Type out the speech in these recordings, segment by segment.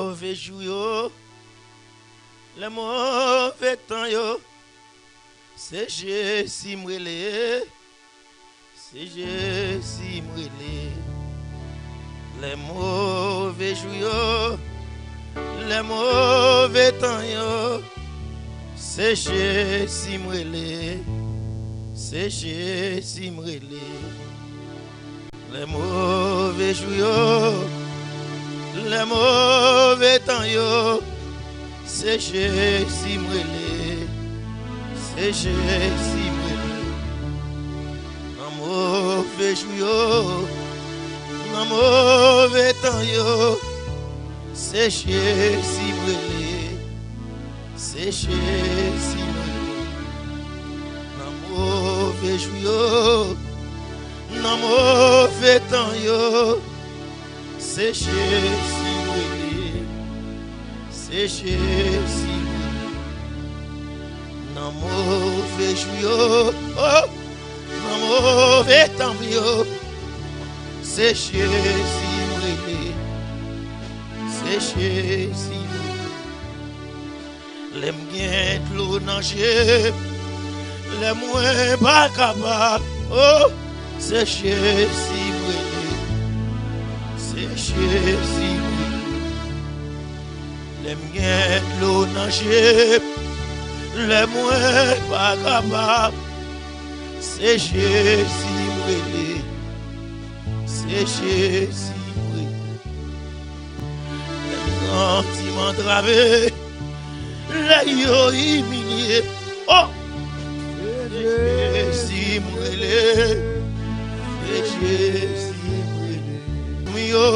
mauvais jours, les mauvais temps, c'est Jésus m'relé, c'est Jésus m'relé. Les mauvais jours, les mauvais temps, c'est Jésus m'relé, c'est Jésus m'relé. Les mauvais jours, les mauvais temps, c'est Jésus m'relé, c'est Jésus m'relé. Dans mauvais jours, dans mauvais temps, c'est Jésus m'relé, c'est Jésus m'relé. Dans mauvais jours, dans mauvais temps, c'est Jésus m'relé, c'est Jésus m'relé. Dans mauvais jours, dans mauvais temps, c'est Jésus m'relé, c'est Jésus m'relé. Les m'gain de l'eau nager, les moins pas capables, c'est Jésus m'relé, c'est Jésus m'relé. Les m'gain de l'eau nager, les moins pas capables, c'est Jésus m'relé, c'est Jésus m'relé. Les sentiments través, les yo humiliés, c'est Jésus m'relé, c'est Jésus m'relé. Mio,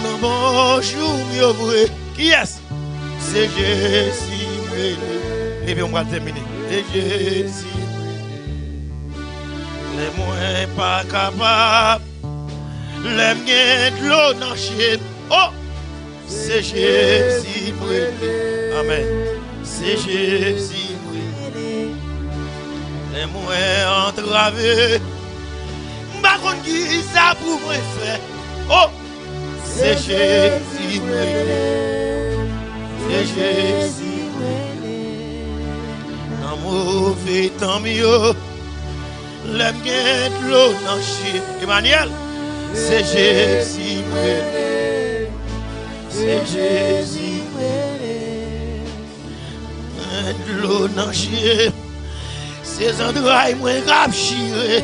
non bonjour mio vrai, qui est-ce? C'est Jésus m'relé. Et puis on va terminer. C'est Jésus m'relé. Les moins pas capables, les m'gain de l'eau dans chien. C'est Jésus m'relé. Amen. C'est Jésus m'relé. Les moins entravés, m'pa konn qui ça pour moi faire. C'est Jésus m'relé. C'est Jésus m'relé. Dans mauvais temps mieux, les m'gain de l'eau dans chien. Emmanuel, c'est Jésus m'relé, c'est Jésus m'relé. De l'eau dans chien, ces endroits moins grave chiré.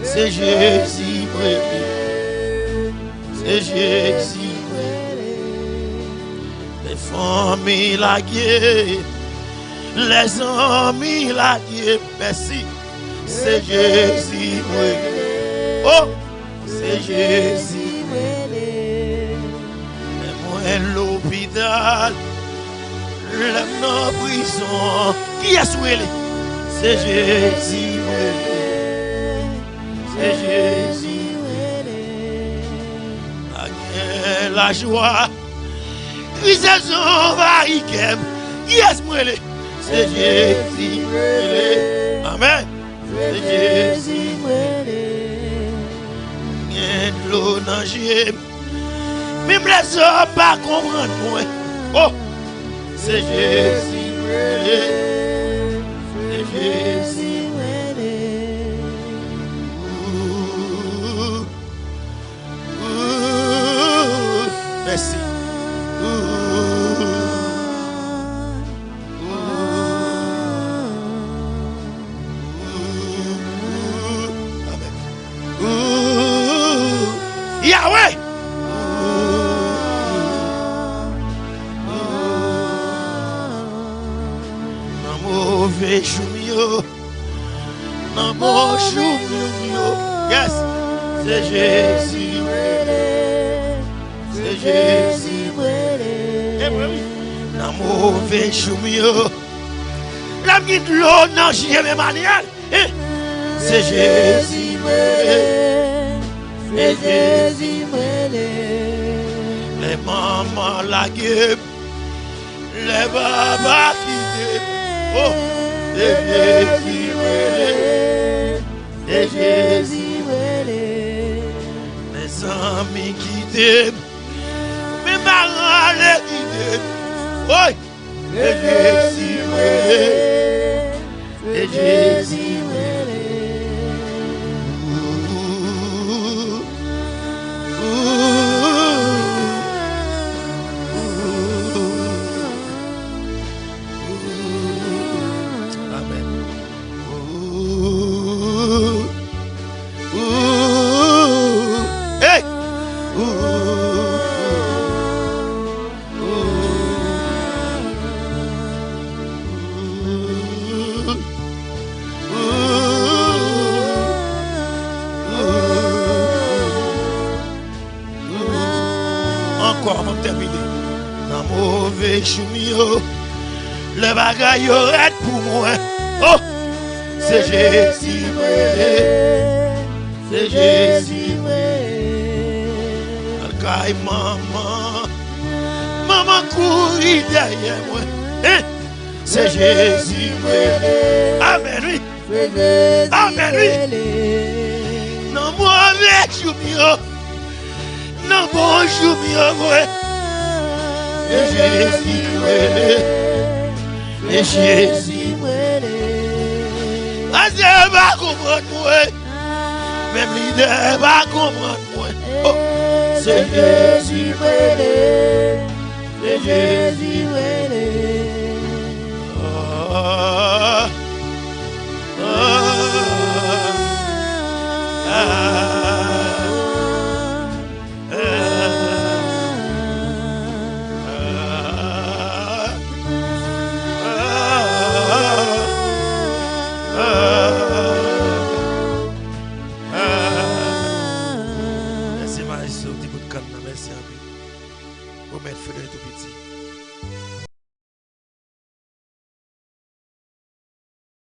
C'est Jésus m'relé, c'est Jésus m'relé. Les familles la guerre, les amis la guerre, merci. C'est Jésus m'relé, c'est Jésus m'relé. Les moins l'hôpital, les dans prison, qui est souélé? C'est Jésus m'relé, c'est Jésus m'relé. La guerre, la joie, grisaison variquem, qui est m'relé? C'est Jésus m'relé. Amen. C'est Jésus m'relé. Rien de l'eau nager, même les hommes pas comprendre moi. C'est Jésus m'relé, c'est Jésus m'relé. Merci. Yahweh. Dans mauvais jour, dans bon jour, yes, c'est Jésus m'relé, c'est Jésus m'relé. Dans mauvais jour, la guide l'eau dans Jésus Emmanuel, c'est Jésus m'relé, c'est Jésus m'relé. Les mamans la gueule, les babas qui c'est Jésus m'relé, c'est Jésus m'relé. Mes amis qui t'aiment, parents l'équité. Oui, c'est Jésus, c'est Jésus. Encore avant de terminer. Dans mauvais chumio, le bagaille arrête pour moi. Oh, c'est Jésus, c'est Jésus. Alcaï maman, maman courit derrière moi. Hein? C'est Jésus, amen oui. Amen oui. Dans mauvais chumio. Non, bonjour, bien et Jésus, et Jésus, Azé va comprendre moi, même leader va comprendre moi. Oh, c'est Jésus, c'est Jésus, merci, maestro, merci à vous. Vous mettez feu tout petit.